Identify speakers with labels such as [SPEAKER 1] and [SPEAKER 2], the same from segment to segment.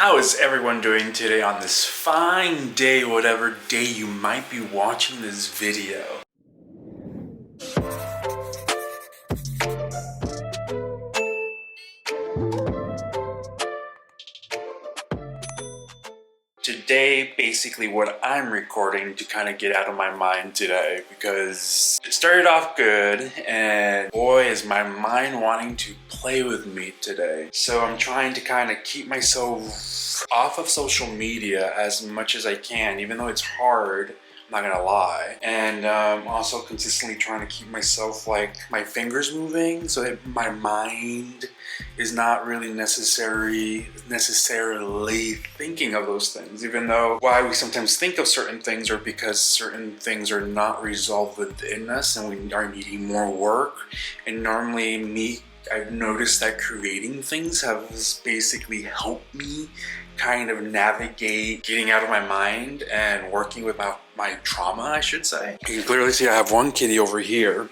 [SPEAKER 1] How is everyone doing today on this fine day, whatever day you might be watching this video? Today, basically what I'm recording to kind of get out of my mind today, because it started off good and boy is my mind wanting to play with me today. So I'm trying to kind of keep myself off of social media as much as I can, even though it's hard. I'm not gonna lie. And also consistently trying to keep myself, like, my fingers moving so that my mind is not really necessarily thinking of those things, even though why we sometimes think of certain things are because certain things are not resolved within us and we are needing more work. And normally I've noticed that creating things has basically helped me kind of navigate getting out of my mind and working with my trauma, I should say. You can clearly see I have one kitty over here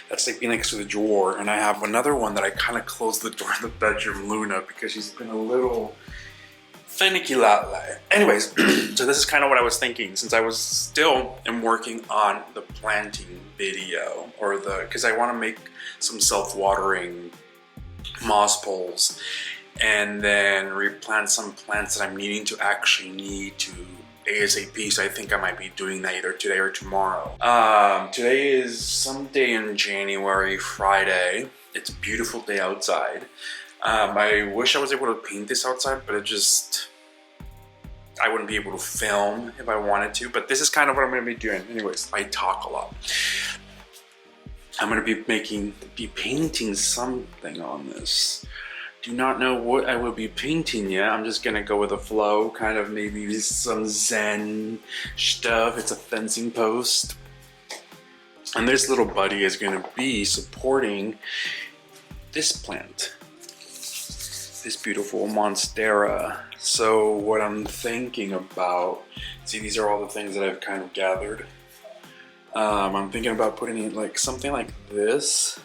[SPEAKER 1] that's sleeping next to the drawer, and I have another one that I kind of closed the door in the bedroom, Luna, because she's been a little finicky lately. Anyways, so this is kind of what I was thinking, since I was still working on the planting video, because I want to make some self-watering moss poles and then replant some plants that I'm needing to ASAP, so I think I might be doing that either today or tomorrow. Today is some day in January, Friday. It's a beautiful day outside. I wish I was able to paint this outside, but I wouldn't be able to film if I wanted to, but this is kind of what I'm gonna be doing. Anyways, I talk a lot. I'm gonna be painting something on this. Do not know what I will be painting yet. I'm just gonna go with the flow, kind of maybe some Zen stuff. It's a fencing post. And this little buddy is gonna be supporting this plant, this beautiful Monstera. So what I'm thinking about, see, these are all the things that I've kind of gathered. I'm thinking about putting it like something like this.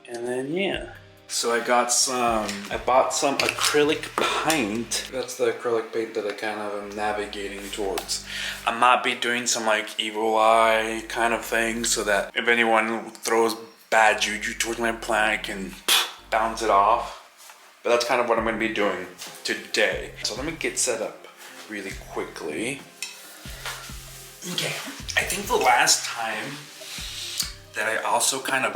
[SPEAKER 1] And then, yeah. So I bought some acrylic paint. That's the acrylic paint that I kind of am navigating towards. I might be doing some like evil eye kind of thing so that if anyone throws bad juju towards my plant, I can bounce it off. But that's kind of what I'm going to be doing today. So let me get set up really quickly. Okay, I think the last time that I also kind of,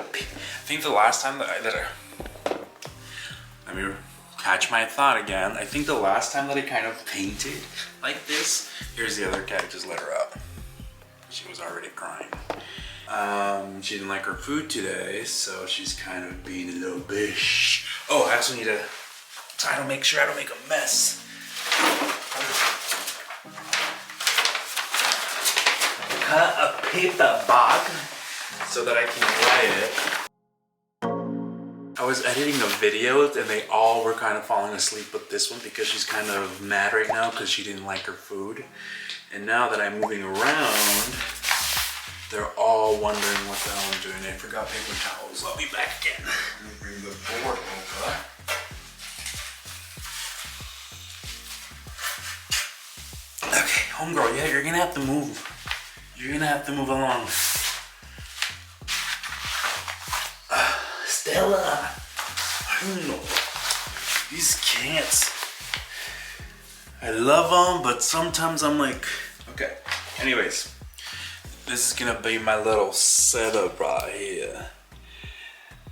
[SPEAKER 1] let me catch my thought again. I think the last time that I kind of painted like this, here's the other cat, just let her out. She was already crying. She didn't like her food today, so she's kind of being a little bitch. Oh, I also need to try to make sure I don't make a mess. Cut a paper bag so that I can write it. I was editing the videos and they all were kind of falling asleep but this one, because she's kind of mad right now because she didn't like her food. And now that I'm moving around, they're all wondering what the hell I'm doing. I forgot paper towels. I'll be back again. Let me bring the board over. Okay, homegirl, yeah, you're gonna have to move. You're gonna have to move along. Stella, I don't know. These cats, I love them, but sometimes I'm like, okay. Anyways, this is gonna be my little setup right here.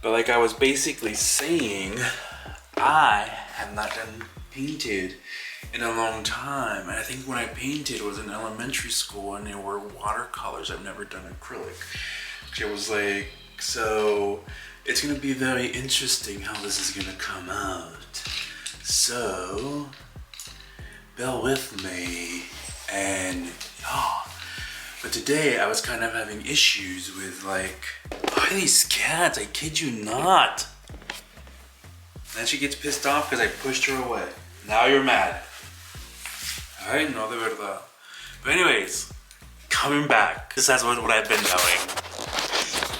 [SPEAKER 1] But like I was basically saying, I have not done painted in a long time. And I think when I painted was in elementary school and they were watercolors. I've never done acrylic. It was like, so it's gonna be very interesting how this is gonna come out. So bear with me. And but today I was kind of having issues with, like, why are these cats? I kid you not. Then she gets pissed off because I pushed her away. Now you're mad. Ay, no, de verdad. But anyways, coming back. This is what I've been doing.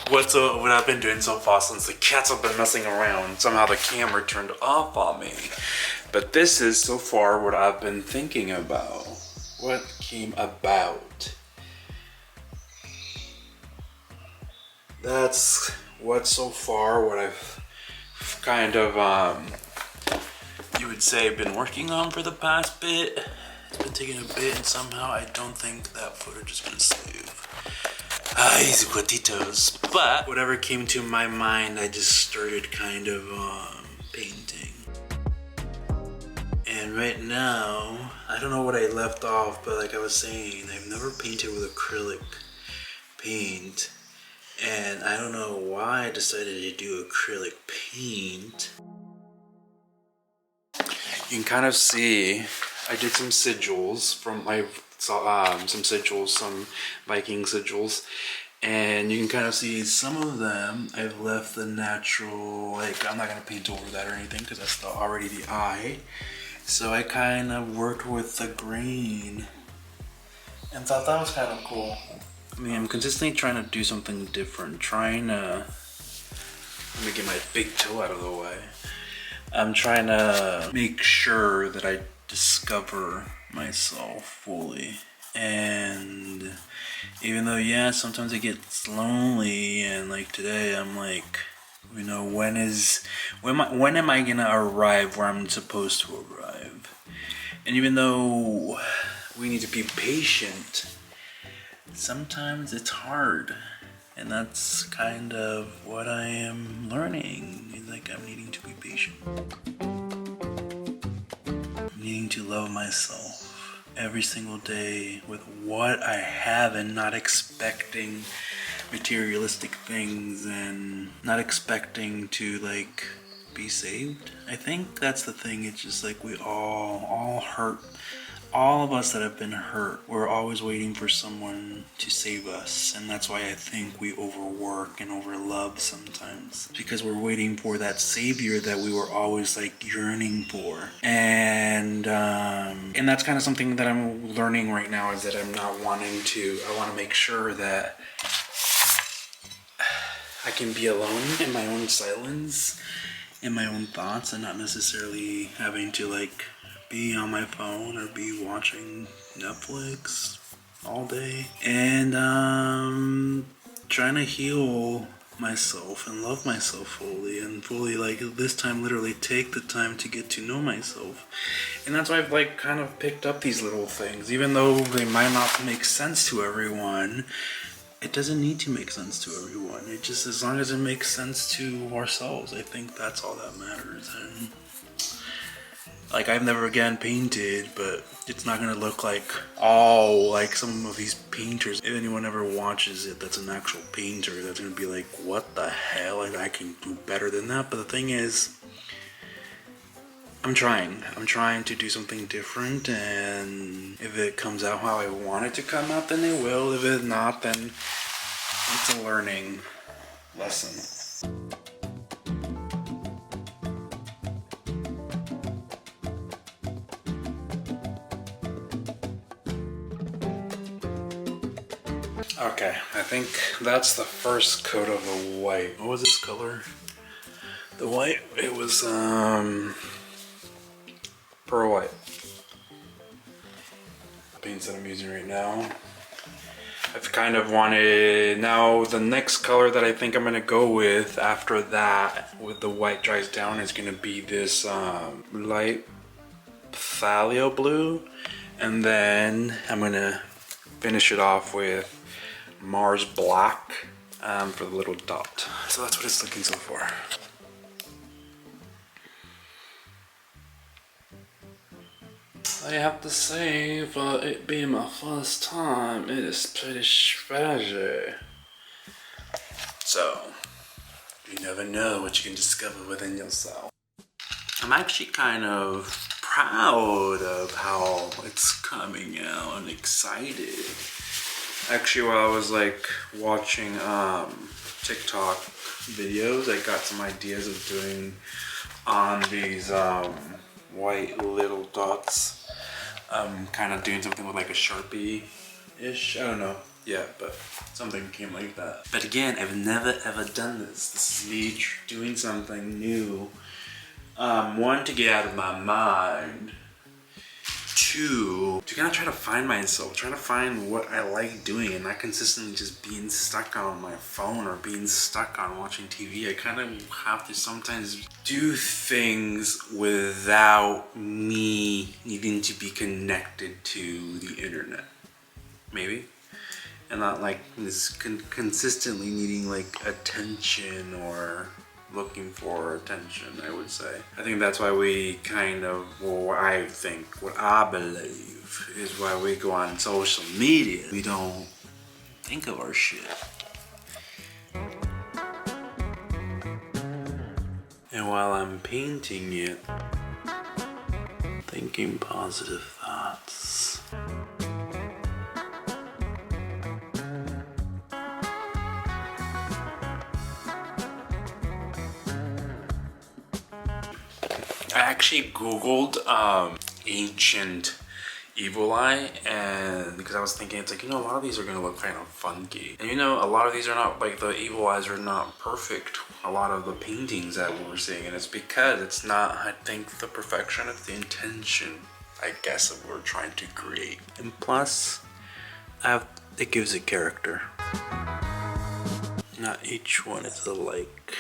[SPEAKER 1] what I've been doing so far since the cats have been messing around. Somehow the camera turned off on me. But this is so far what I've been thinking about. What came about. That's what so far what I've kind of you would say been working on for the past bit. It's been taking a bit, and somehow I don't think that footage is gonna save. Easy cuatitos. But whatever came to my mind, I just started kind of painting. And right now, I don't know what I left off, but like I was saying, I've never painted with acrylic paint. And I don't know why I decided to do acrylic paint. You can kind of see I did some sigils from some Viking sigils, and you can kind of see some of them I've left the natural, like I'm not gonna paint over that or anything because that's already the eye. So I kind of worked with the grain and thought that was kind of cool. I mean, I'm consistently trying to do something different, let me get my big toe out of the way. I'm trying to make sure that I discover myself fully. And even though, yeah, sometimes it gets lonely, and like today I'm like, you know, when am I gonna arrive where I'm supposed to arrive? And even though we need to be patient, sometimes it's hard, and that's kind of what I am learning. Like, I'm needing to be patient. I'm needing to love myself every single day with what I have, and not expecting materialistic things, and not expecting to like be saved. I think that's the thing. It's just like we all hurt. All of us that have been hurt, we're always waiting for someone to save us, and that's why I think we overwork and overlove sometimes, because we're waiting for that savior that we were always like yearning for. And that's kind of something that I'm learning right now, is that I'm not wanting to. I want to make sure that I can be alone in my own silence, in my own thoughts, and not necessarily having to like be on my phone or be watching Netflix all day. And trying to heal myself and love myself fully, and fully, like this time, literally take the time to get to know myself. And that's why I've like kind of picked up these little things, even though they might not make sense to everyone. It doesn't need to make sense to everyone. It just, as long as it makes sense to ourselves, I think that's all that matters. And like, I've never again painted, but it's not gonna look like like some of these painters. If anyone ever watches it that's an actual painter, that's gonna be like, what the hell, and I can do better than that. But the thing is, I'm trying to do something different, and if it comes out how I want it to come out, then it will. If it's not, then it's a learning lesson. Okay, I think that's the first coat of the white. What was this color? The white, it was pearl white. The paints that I'm using right now. I've kind of wanted, now the next color that I think I'm gonna go with after that, with the white dries down, is gonna be this light phthalo blue, and then I'm gonna finish it off with Mars black for the little dot. So that's what it's looking so far. I have to say, for it being my first time, it is pretty special. So, you never know what you can discover within yourself. I'm actually kind of proud of how it's coming out and excited. Actually, while I was like watching TikTok videos, I got some ideas of doing on these white little dots. Kind of doing something with like a Sharpie-ish, I don't know. Yeah, but something came like that. But again, I've never ever done this. This is me doing something new. One, to get out of my mind. Two, to kind of try to find myself, trying to find what I like doing and not consistently just being stuck on my phone or being stuck on watching TV. I kind of have to sometimes do things without me needing to be connected to the internet, maybe. And not like this consistently needing like attention or looking for attention, I would say. I think that's why we kind of, well, I think, what I believe is why we go on social media. We don't think of our shit. And while I'm painting it, thinking positive thoughts. I actually googled ancient evil eye, and because I was thinking, it's like, you know, a lot of these are gonna look kind of funky, and you know, a lot of these are not, like, the evil eyes are not perfect, a lot of the paintings that we're seeing, and it's because it's not, I think, the perfection, it's the intention, I guess, that we're trying to create. And plus, it gives a character. Not each one is alike.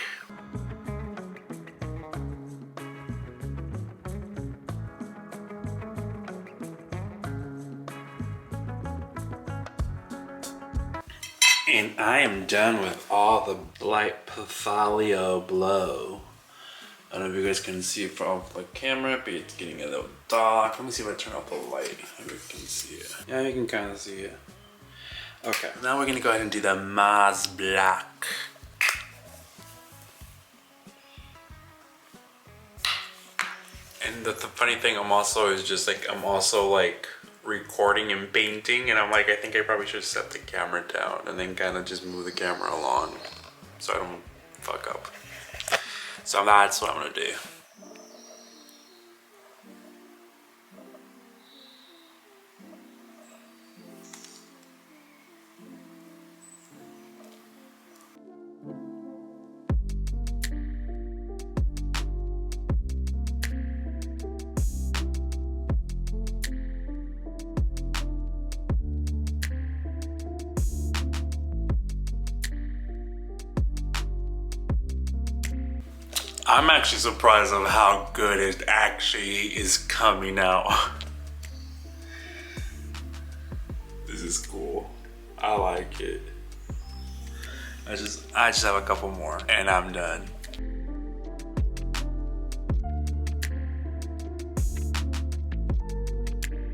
[SPEAKER 1] And I am done with all the light Pathalio blow. I don't know if you guys can see it from the camera, but it's getting a little dark. Let me see if I turn off the light. Maybe you can see it. Yeah, you can kind of see it. Okay, now we're gonna go ahead and do the Mars Black. And the funny thing, I'm also recording and painting, and I'm like, I think I probably should set the camera down and then kind of just move the camera along so I don't fuck up. So that's what I'm gonna do. I'm actually surprised of how good it actually is coming out. This is cool. I like it. I just have a couple more and I'm done.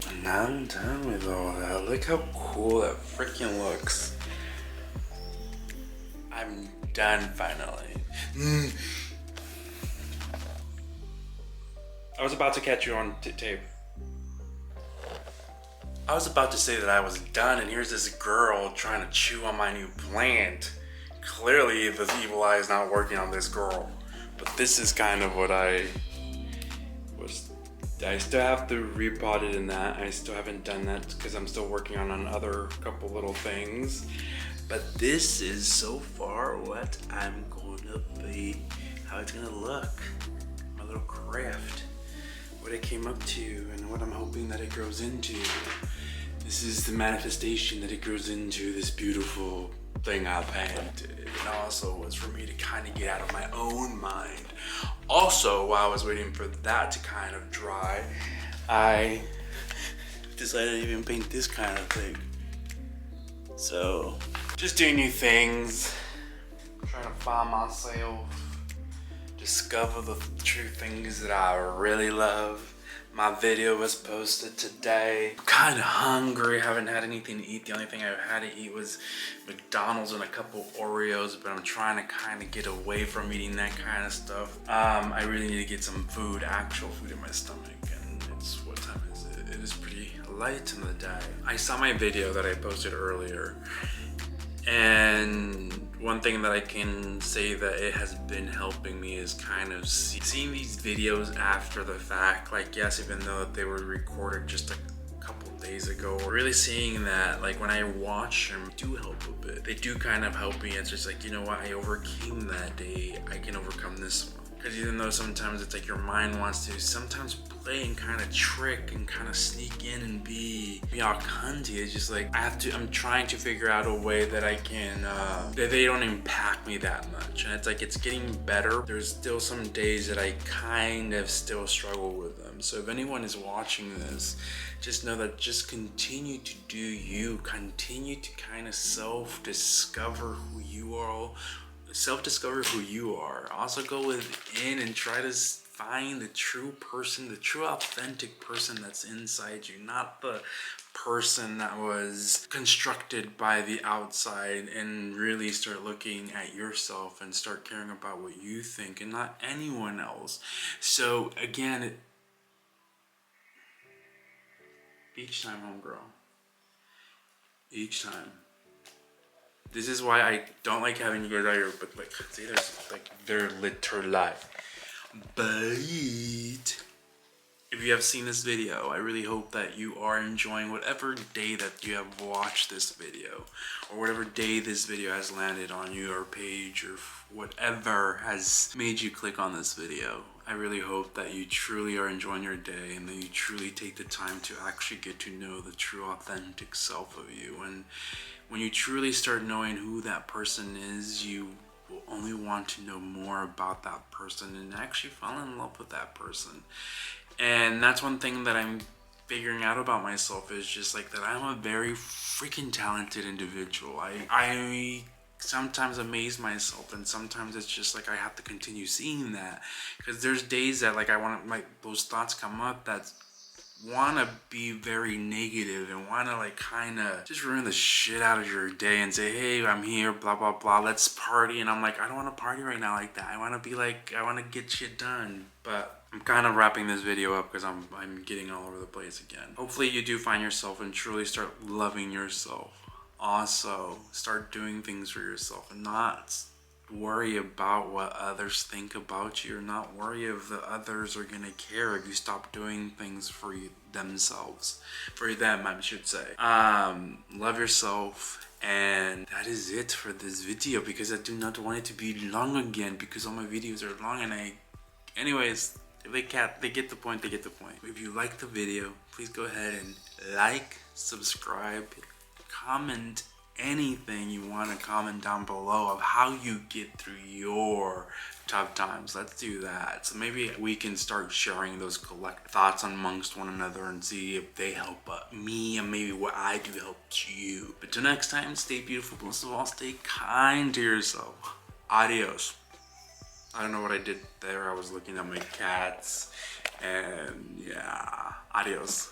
[SPEAKER 1] And I'm done with all that. Look how cool that freaking looks. I'm done finally. I was about to catch you on tape. I was about to say that I was done, and here's this girl trying to chew on my new plant. Clearly, the evil eye is not working on this girl. But this is kind of what I still have to repot it in that. I still haven't done that because I'm still working on another couple little things. But this is so far what I'm going to be, how it's going to look. My little craft. What I came up to and what I'm hoping that it grows into. This is the manifestation that it grows into, this beautiful thing I painted. And also was for me to kind of get out of my own mind. Also, while I was waiting for that to kind of dry, I decided to even paint this kind of thing. So, just doing new things, trying to find myself. Discover the true things that I really love. My video was posted today. I'm kind of hungry, haven't had anything to eat. The only thing I've had to eat was McDonald's and a couple Oreos, but I'm trying to kind of get away from eating that kind of stuff. I really need to get some food, actual food in my stomach, and it's, what time is it? It is pretty late in the day. I saw my video that I posted earlier, and one thing that I can say that it has been helping me is kind of seeing these videos after the fact. Like, yes, even though they were recorded just a couple days ago, really seeing that like when I watch them do help a bit. They do kind of help me. It's just like, you know what, I overcame that day, I can overcome this one. Because even though sometimes it's like your mind wants to sometimes play and kind of trick and kind of sneak in and be all cunty, it's just like I'm trying to figure out a way that I can that they don't impact me that much. And it's like it's getting better. There's still some days that I kind of still struggle with them. So if anyone is watching this, just know that just continue to do you, continue to kind of self-discover who you are. Self-discover who you are. Also go within and try to find the true person, the true authentic person that's inside you, not the person that was constructed by the outside, and really start looking at yourself and start caring about what you think and not anyone else. So again, each time, homegirl, each time. This is why I don't like having you guys out here, but like, see, there's like, they're literally. But if you have seen this video, I really hope that you are enjoying whatever day that you have watched this video, or whatever day this video has landed on your page, or whatever has made you click on this video. I really hope that you truly are enjoying your day, and that you truly take the time to actually get to know the true authentic self of you. And when you truly start knowing who that person is, you will only want to know more about that person and actually fall in love with that person. And that's one thing that I'm figuring out about myself, is just like that I'm a very freaking talented individual. I sometimes amaze myself, and sometimes it's just like I have to continue seeing that, because there's days that like I want to, like, those thoughts come up that want to be very negative and want to like kind of just ruin the shit out of your day and say, hey, I'm here, blah blah blah, let's party. And I'm like, I don't want to party right now like that. I want to be like, I want to get shit done. But I'm kind of wrapping this video up because I'm getting all over the place again. Hopefully you do find yourself and truly start loving yourself. Also start doing things for yourself and not worry about what others think about you, or not worry if the others are gonna care if you stop doing things for themselves, for them, I should say. Love yourself, and that is it for this video, because I do not want it to be long again, because all my videos are long, and anyways, if they get the point, they get the point. If you like the video, please go ahead and like, subscribe, comment anything you want to comment down below of how you get through your tough times. Let's do that. So maybe we can start sharing those collect thoughts amongst one another and see if they help me, and maybe what I do helps you. But till next time, stay beautiful, but most of all, stay kind to yourself. Adios. I don't know what I did there. I was looking at my cats, and yeah, adios.